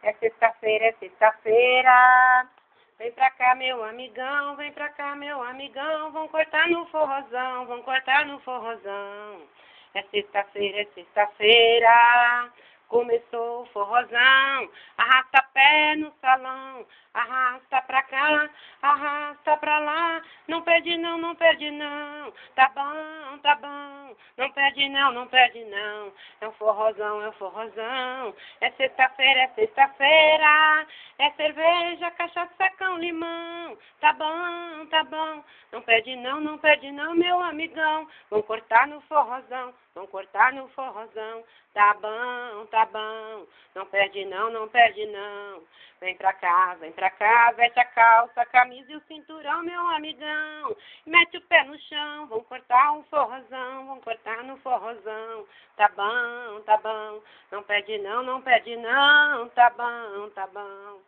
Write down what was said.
É sexta-feira, é sexta-feira. Vem pra cá, meu amigão, vem pra cá, meu amigão. Vão cortar no forrozão, vão cortar no forrozão. É sexta-feira, é sexta-feira. Começou o forrozão. Arrasta pé no salão. Arrasta pra cá, arrasta pra lá. Não perde não, não perde não. Tá bom, tá bom. Não perde não, não perde não. É um forrozão, é um forrozão. É sexta-feira, é sexta-feira. É cerveja, cachaça com limão. Tá bom, tá bom. Não perde não, não perde não, meu amigão. Vão cortar no forrozão, vão cortar no forrozão. Tá bom, tá bom. Não perde não, não perde não. Vem pra cá, veste a calça, a camisa e o cinturão, meu amigão. Mete o pé no chão, vão cortar um forrozão, vão cortar no forrozão. Tá bom, tá bom. Não perde não, não perde não. Tá bom, tá bom.